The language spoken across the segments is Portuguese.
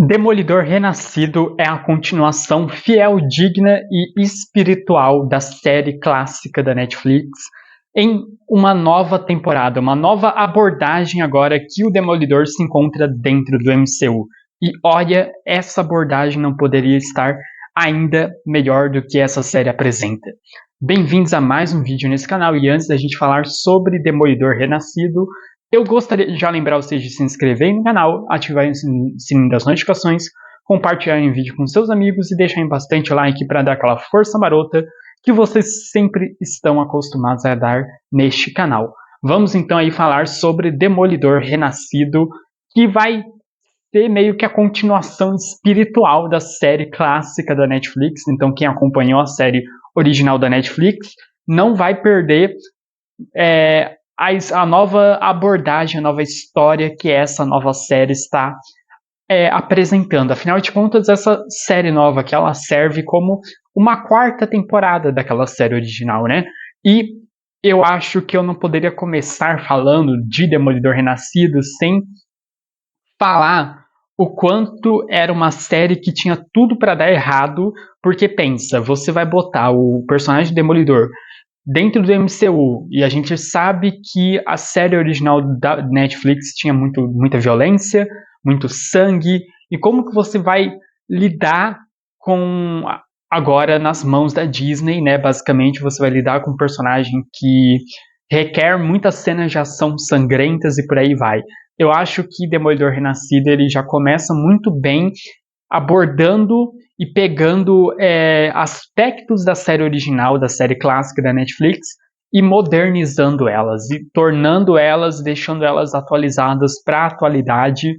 Demolidor Renascido é a continuação fiel, digna e espiritual da série clássica da Netflix em uma nova temporada, uma nova abordagem agora que o Demolidor se encontra dentro do MCU. E olha, essa abordagem não poderia estar ainda melhor do que essa série apresenta. Bem-vindos a mais um vídeo nesse canal, e antes da gente falar sobre Demolidor Renascido, eu gostaria de já lembrar vocês de se inscreverem no canal, ativarem o sininho das notificações, compartilharem o vídeo com seus amigos e deixarem bastante like para dar aquela força marota que vocês sempre estão acostumados a dar neste canal. Vamos então aí falar sobre Demolidor Renascido, que vai ser meio que a continuação espiritual da série clássica da Netflix. Então quem acompanhou a série original da Netflix não vai perder a nova abordagem, a nova história que essa nova série está apresentando. Afinal de contas, essa série nova que ela serve como uma quarta temporada daquela série original, né? E eu acho que eu não poderia começar falando de Demolidor Renascido sem falar o quanto era uma série que tinha tudo para dar errado, porque pensa, você vai botar o personagem Demolidor dentro do MCU, e a gente sabe que a série original da Netflix tinha muita violência, muito sangue, e como que você vai lidar com agora nas mãos da Disney, né? Basicamente você vai lidar com um personagem que requer muitas cenas de ação sangrentas e por aí vai. Eu acho que Demolidor Renascido ele já começa muito bem abordando e pegando aspectos da série original, da série clássica da Netflix, e modernizando elas, e tornando elas, deixando elas atualizadas para a atualidade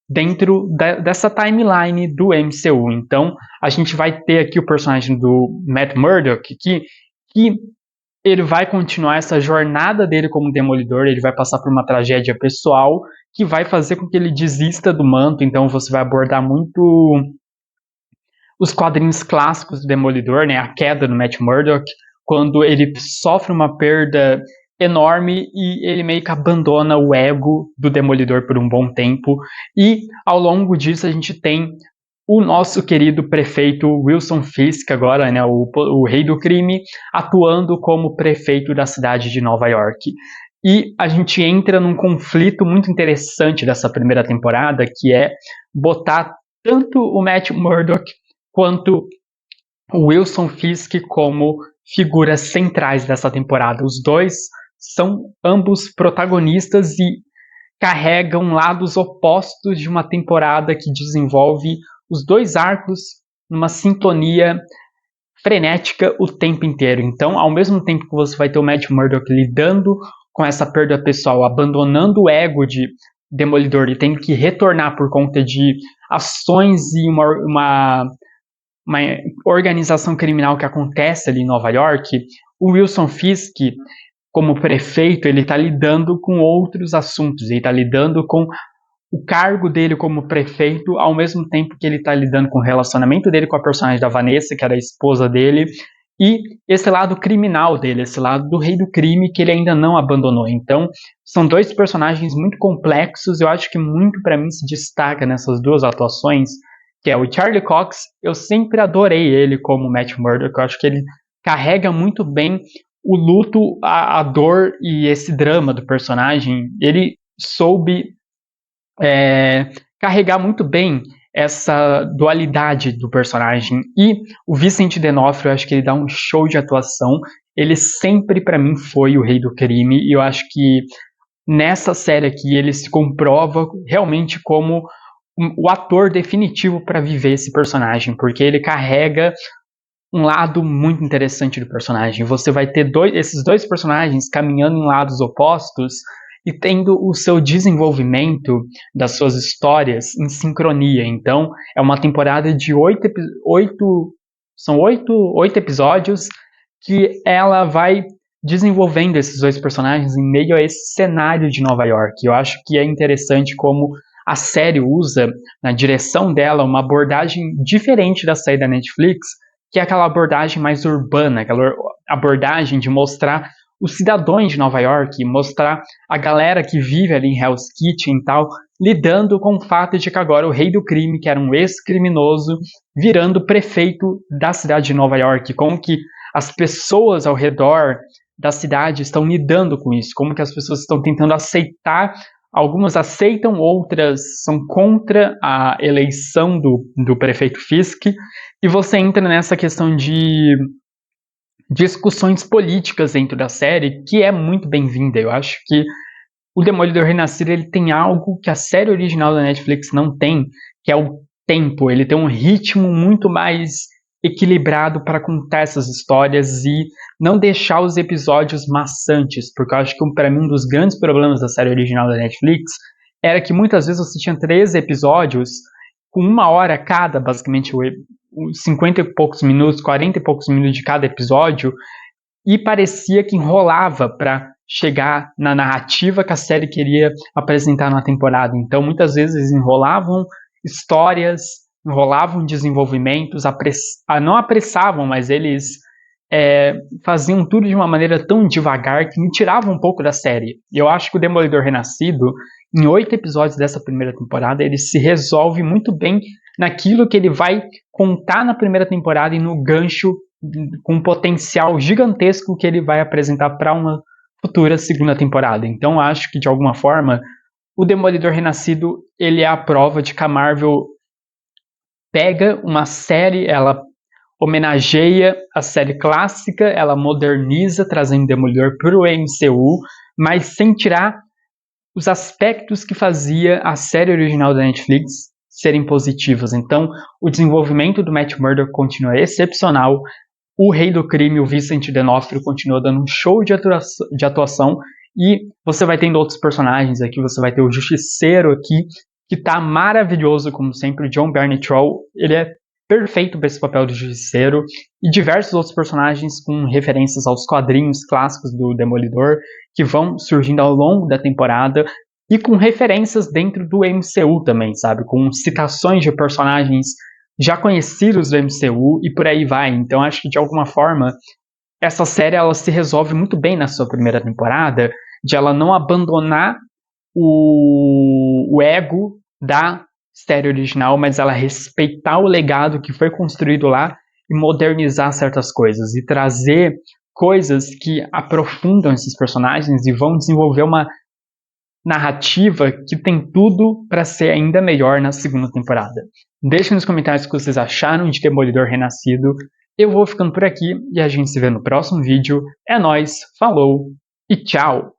dentro dessa timeline do MCU. Então, a gente vai ter aqui o personagem do Matt Murdock, que ele vai continuar essa jornada dele como Demolidor, ele vai passar por uma tragédia pessoal que vai fazer com que ele desista do manto. Então você vai abordar muito os quadrinhos clássicos do Demolidor, né? A queda do Matt Murdock, quando ele sofre uma perda enorme e ele meio que abandona o ego do Demolidor por um bom tempo. E ao longo disso a gente tem o nosso querido prefeito Wilson Fisk, agora, né, o rei do crime, atuando como prefeito da cidade de Nova York. E a gente entra num conflito muito interessante dessa primeira temporada, que é botar tanto o Matt Murdock quanto o Wilson Fisk como figuras centrais dessa temporada. Os dois são ambos protagonistas e carregam lados opostos de uma temporada que desenvolve os dois arcos numa sintonia frenética o tempo inteiro. Então, ao mesmo tempo que você vai ter o Matt Murdock lidando com essa perda pessoal, abandonando o ego de Demolidor e tendo que retornar por conta de ações e uma organização criminal que acontece ali em Nova York, o Wilson Fisk, como prefeito, ele está lidando com outros assuntos, ele está lidando com o cargo dele como prefeito, ao mesmo tempo que ele está lidando com o relacionamento dele com a personagem da Vanessa, que era a esposa dele, e esse lado criminal dele, esse lado do rei do crime que ele ainda não abandonou. Então, são dois personagens muito complexos. Eu acho que muito para mim se destaca nessas duas atuações, que é o Charlie Cox. Eu sempre adorei ele como Matt Murdock. Eu acho que ele carrega muito bem o luto, a dor e esse drama do personagem. Ele soube carregar muito bem essa dualidade do personagem. E o Vincent D'Onofrio, eu acho que ele dá um show de atuação. Ele sempre, para mim, foi o rei do crime, e eu acho que nessa série aqui ele se comprova realmente como o ator definitivo para viver esse personagem, porque ele carrega um lado muito interessante do personagem. Você vai ter esses dois personagens caminhando em lados opostos e tendo o seu desenvolvimento das suas histórias em sincronia. Então, é uma temporada de 8 episódios que ela vai desenvolvendo esses dois personagens em meio a esse cenário de Nova York. Eu acho que é interessante como a série usa, na direção dela, uma abordagem diferente da série da Netflix, que é aquela abordagem mais urbana, aquela abordagem de mostrar os cidadãos de Nova York, mostrar a galera que vive ali em Hell's Kitchen e tal, lidando com o fato de que agora o rei do crime, que era um ex-criminoso, virando prefeito da cidade de Nova York, como que as pessoas ao redor da cidade estão lidando com isso, como que as pessoas estão tentando aceitar, algumas aceitam, outras são contra a eleição do prefeito Fisk, e você entra nessa questão de discussões políticas dentro da série, que é muito bem-vinda. Eu acho que o Demolidor Renascido ele tem algo que a série original da Netflix não tem, que é o tempo. Ele tem um ritmo muito mais equilibrado para contar essas histórias e não deixar os episódios maçantes, porque eu acho que para mim um dos grandes problemas da série original da Netflix era que muitas vezes você tinha 3 episódios com 1 hora cada, basicamente 50 e poucos minutos, 40 e poucos minutos de cada episódio, e parecia que enrolava para chegar na narrativa que a série queria apresentar na temporada. Então, muitas vezes enrolavam histórias, enrolavam desenvolvimentos, não apressavam, mas eles faziam tudo de uma maneira tão devagar que me tirava um pouco da série. E eu acho que o Demolidor Renascido, em 8 episódios dessa primeira temporada, ele se resolve muito bem naquilo que ele vai contar na primeira temporada e no gancho com um potencial gigantesco que ele vai apresentar para uma futura segunda temporada. Então acho que de alguma forma o Demolidor Renascido ele é a prova de que a Marvel pega uma série, ela homenageia a série clássica, ela moderniza trazendo Demolidor para o MCU, mas sem tirar os aspectos que fazia a série original da Netflix serem positivos. Então, o desenvolvimento do Matt Murdock continua excepcional. O rei do crime, o Vincent D'Onofrio, continua dando um show de atuação. E você vai tendo outros personagens aqui. Você vai ter o Justiceiro aqui, que tá maravilhoso, como sempre. O John Bernthal, ele é perfeito para esse papel do Justiceiro. E diversos outros personagens com referências aos quadrinhos clássicos do Demolidor, que vão surgindo ao longo da temporada. E com referências dentro do MCU também, sabe? Com citações de personagens já conhecidos do MCU e por aí vai. Então acho que de alguma forma essa série ela se resolve muito bem na sua primeira temporada, de ela não abandonar o ego da série original, mas ela respeitar o legado que foi construído lá e modernizar certas coisas e trazer coisas que aprofundam esses personagens e vão desenvolver uma narrativa que tem tudo para ser ainda melhor na segunda temporada. Deixem nos comentários o que vocês acharam de Demolidor Renascido. Eu vou ficando por aqui e a gente se vê no próximo vídeo. É nóis, falou e tchau!